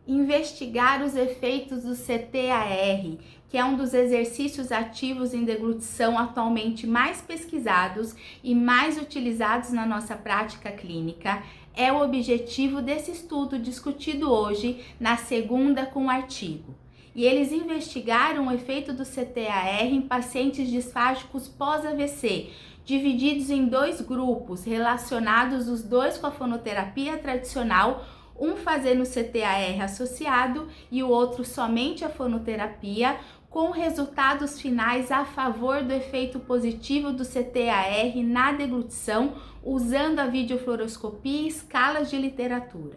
investigar os efeitos do CTAR, que é um dos exercícios ativos em deglutição atualmente mais pesquisados e mais utilizados na nossa prática clínica, é o objetivo desse estudo discutido hoje na segunda com o artigo. E eles investigaram o efeito do CTAR em pacientes disfágicos pós-AVC, divididos em 2 grupos, relacionados os 2 com a fonoterapia tradicional, um fazendo CTAR associado e o outro somente a fonoterapia, com resultados finais a favor do efeito positivo do CTAR na deglutição, usando a videofluoroscopia e escalas de literatura.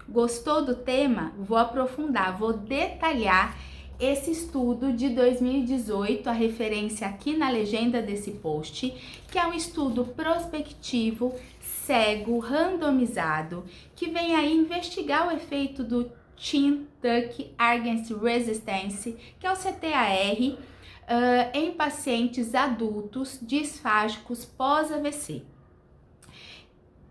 Gostou do tema? Vou aprofundar, vou detalhar esse estudo de 2018, a referência aqui na legenda desse post, que é um estudo prospectivo, cego, randomizado, que vem aí investigar o efeito do Chin-Tuck Against Resistance, que é o CTAR, em pacientes adultos disfágicos pós-AVC.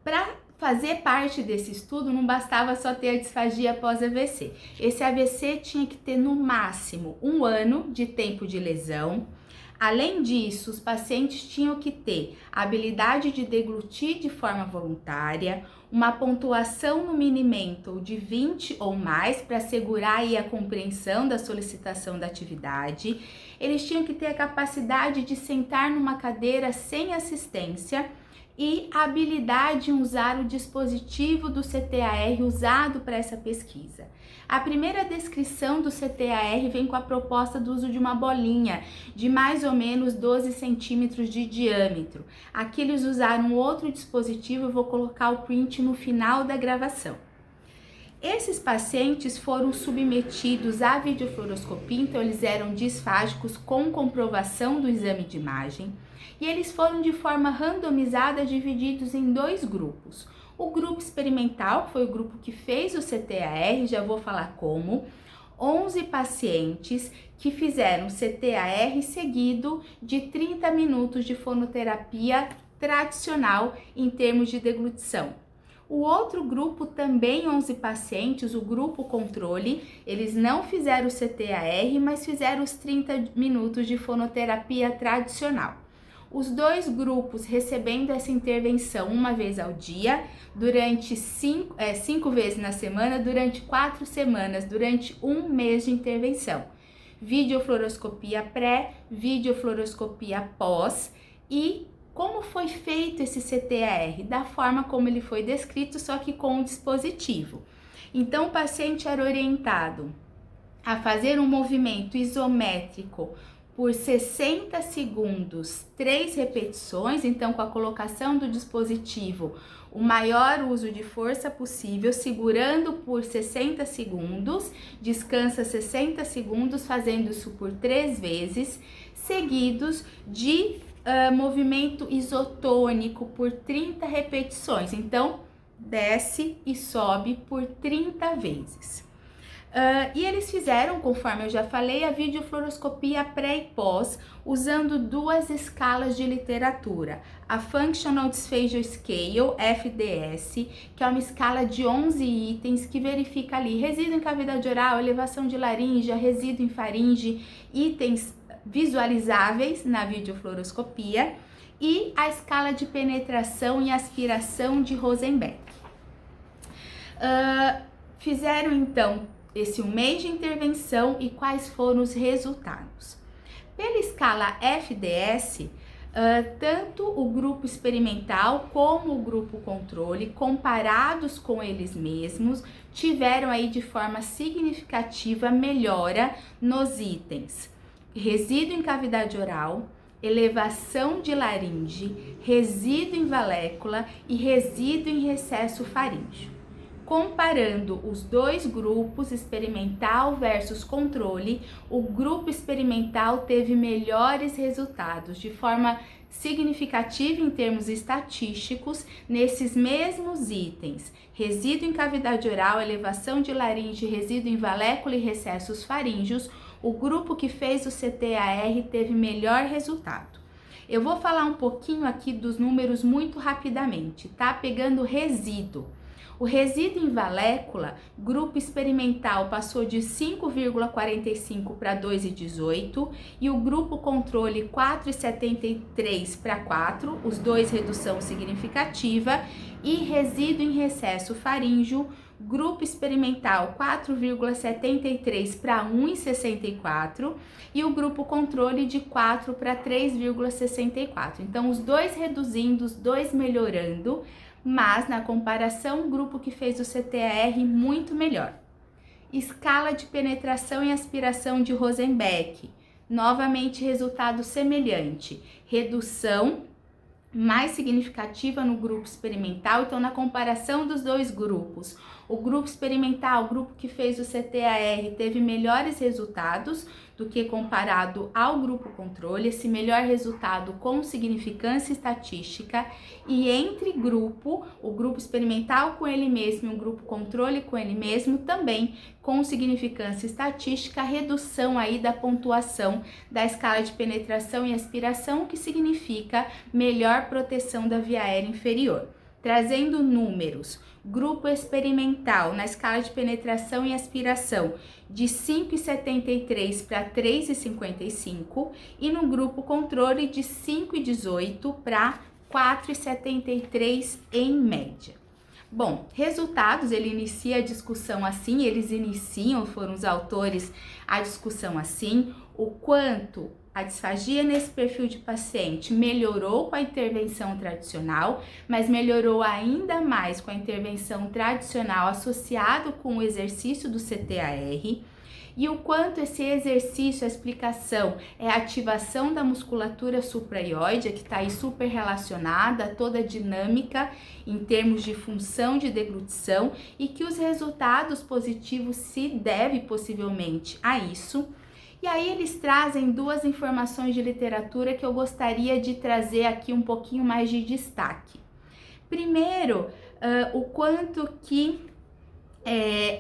Para fazer parte desse estudo, não bastava só ter a disfagia pós-AVC. Esse AVC tinha que ter no máximo 1 ano de tempo de lesão. Além disso, os pacientes tinham que ter a habilidade de deglutir de forma voluntária, uma pontuação no Mini-Mental de 20 ou mais para assegurar aí a compreensão da solicitação da atividade. Eles tinham que ter a capacidade de sentar numa cadeira sem assistência e a habilidade em usar o dispositivo do CTAR usado para essa pesquisa. A primeira descrição do CTAR vem com a proposta do uso de uma bolinha de mais ou menos 12 centímetros de diâmetro. Aqui eles usaram outro dispositivo, eu vou colocar o print no final da gravação. Esses pacientes foram submetidos à videofluoroscopia, então eles eram disfágicos com comprovação do exame de imagem, e eles foram de forma randomizada divididos em 2 grupos. O grupo experimental, que foi o grupo que fez o CTAR, já vou falar como, 11 pacientes que fizeram CTAR seguido de 30 minutos de fonoterapia tradicional em termos de deglutição. O outro grupo, também 11 pacientes, o grupo controle, eles não fizeram o CTAR, mas fizeram os 30 minutos de fonoterapia tradicional. Os 2 grupos recebendo essa intervenção uma vez ao dia, durante 5 vezes na semana, durante 4 semanas, durante 1 mês de intervenção. Videofluoroscopia pré, videofluoroscopia pós. E como foi feito esse CTAR? Da forma como ele foi descrito, só que com o dispositivo. Então, o paciente era orientado a fazer um movimento isométrico por 60 segundos, 3 repetições, então com a colocação do dispositivo, o maior uso de força possível, segurando por 60 segundos, descansa 60 segundos, fazendo isso por 3 vezes, seguidos de movimento isotônico por 30 repetições. Então, desce e sobe por 30 vezes. E eles fizeram, conforme eu já falei, a videofluoroscopia pré e pós, usando 2 escalas de literatura. A Functional Dysphagia Scale, FDS, que é uma escala de 11 itens que verifica ali resíduo em cavidade oral, elevação de laringe, resíduo em faringe, itens visualizáveis na videofluoroscopia, e a escala de penetração e aspiração de Rosenberg. Fizeram então esse 1 mês de intervenção e quais foram os resultados. Pela escala FDS, tanto o grupo experimental como o grupo controle, comparados com eles mesmos, tiveram aí de forma significativa melhora nos itens resíduo em cavidade oral, elevação de laringe, resíduo em valécula e resíduo em recesso faríngeo. Comparando os 2 grupos, experimental versus controle, o grupo experimental teve melhores resultados de forma significativa em termos estatísticos nesses mesmos itens: resíduo em cavidade oral, elevação de laringe, resíduo em valécula e recessos faríngeos. O grupo que fez o CTAR teve melhor resultado. Eu vou falar um pouquinho aqui dos números muito rapidamente, tá? Pegando resíduo. O resíduo em valécula, grupo experimental passou de 5,45 para 2,18 e o grupo controle 4,73 para 4, os dois redução significativa, e resíduo em recesso faríngeo, grupo experimental 4,73 para 1,64 e o grupo controle de 4 para 3,64. Então, os dois reduzindo, os dois melhorando, mas na comparação, o grupo que fez o CTAR muito melhor. Escala de penetração e aspiração de Rosenbeck, novamente resultado semelhante, redução mais significativa no grupo experimental. Então, na comparação dos dois grupos, o grupo experimental, o grupo que fez o CTAR, teve melhores resultados do que comparado ao grupo controle, esse melhor resultado com significância estatística, e entre grupo, o grupo experimental com ele mesmo e o grupo controle com ele mesmo, também com significância estatística, redução aí da pontuação da escala de penetração e aspiração, o que significa melhor proteção da via aérea inferior. Trazendo números, grupo experimental na escala de penetração e aspiração de 5,73 para 3,55 e no grupo controle de 5,18 para 4,73 em média. Bom, resultados, ele inicia a discussão assim, foram os autores a discussão assim, o quanto a disfagia nesse perfil de paciente melhorou com a intervenção tradicional, mas melhorou ainda mais com a intervenção tradicional associado com o exercício do CTAR, e o quanto esse exercício, a explicação, é a ativação da musculatura supraioide, que está aí super relacionada, toda dinâmica em termos de função de deglutição, e que os resultados positivos se devem possivelmente a isso. E aí eles trazem duas informações de literatura que eu gostaria de trazer aqui um pouquinho mais de destaque. Primeiro, o quanto que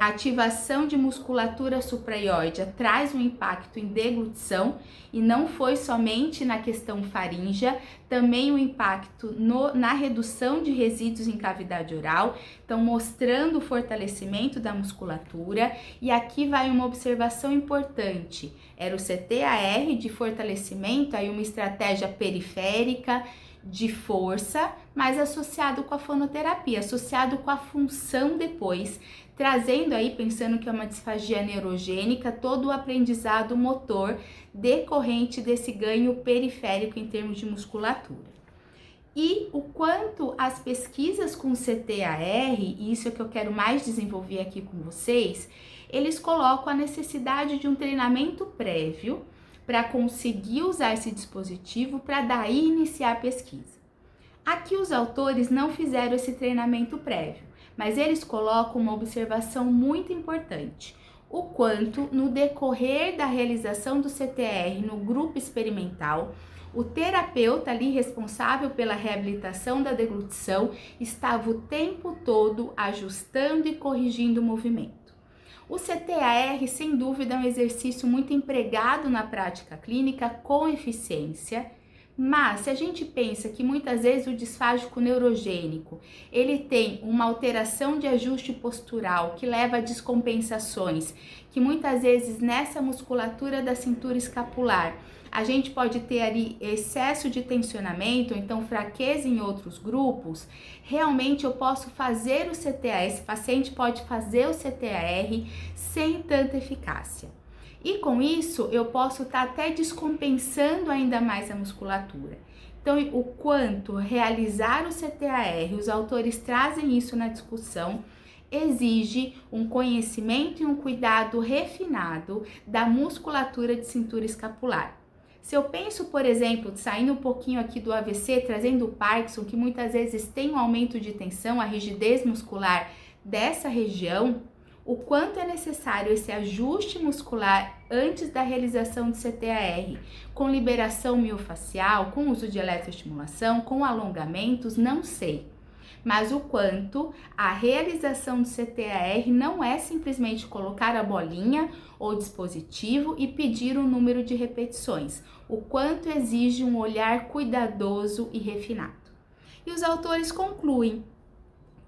a ativação de musculatura supraioide traz um impacto em deglutição, e não foi somente na questão faríngea, também o impacto na redução de resíduos em cavidade oral, então mostrando o fortalecimento da musculatura. E aqui vai uma observação importante, era o CTAR de fortalecimento, aí uma estratégia periférica, de força, mas associado com a fonoterapia, associado com a função depois, trazendo aí, pensando que é uma disfagia neurogênica, todo o aprendizado motor decorrente desse ganho periférico em termos de musculatura. E o quanto as pesquisas com CTAR, e isso é que eu quero mais desenvolver aqui com vocês, eles colocam a necessidade de um treinamento prévio para conseguir usar esse dispositivo para daí iniciar a pesquisa. Aqui os autores não fizeram esse treinamento prévio, mas eles colocam uma observação muito importante, o quanto no decorrer da realização do CTAR no grupo experimental, o terapeuta ali responsável pela reabilitação da deglutição estava o tempo todo ajustando e corrigindo o movimento. O CTAR, sem dúvida, é um exercício muito empregado na prática clínica com eficiência, mas se a gente pensa que muitas vezes o disfágico neurogênico, ele tem uma alteração de ajuste postural que leva a descompensações, que muitas vezes nessa musculatura da cintura escapular, a gente pode ter ali excesso de tensionamento, ou então fraqueza em outros grupos, realmente eu posso fazer o CTAR, esse paciente pode fazer o CTAR sem tanta eficácia. E com isso, eu posso estar até descompensando ainda mais a musculatura. Então, o quanto realizar o CTAR, os autores trazem isso na discussão, exige um conhecimento e um cuidado refinado da musculatura de cintura escapular. Se eu penso, por exemplo, saindo um pouquinho aqui do AVC, trazendo o Parkinson, que muitas vezes tem um aumento de tensão, a rigidez muscular dessa região, o quanto é necessário esse ajuste muscular antes da realização do CTAR, com liberação miofacial, com uso de eletroestimulação, com alongamentos, não sei. Mas o quanto a realização do CTAR não é simplesmente colocar a bolinha ou dispositivo e pedir um número de repetições, o quanto exige um olhar cuidadoso e refinado. E os autores concluem: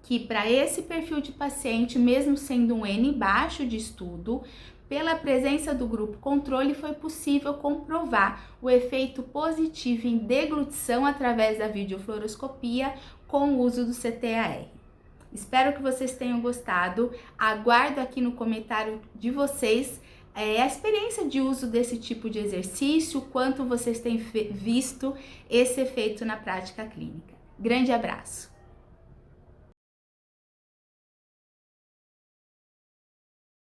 que para esse perfil de paciente, mesmo sendo um N baixo de estudo, pela presença do grupo controle, foi possível comprovar o efeito positivo em deglutição através da videofluoroscopia com o uso do CTAR. Espero que vocês tenham gostado. Aguardo aqui no comentário de vocês a experiência de uso desse tipo de exercício, quanto vocês têm visto esse efeito na prática clínica. Grande abraço!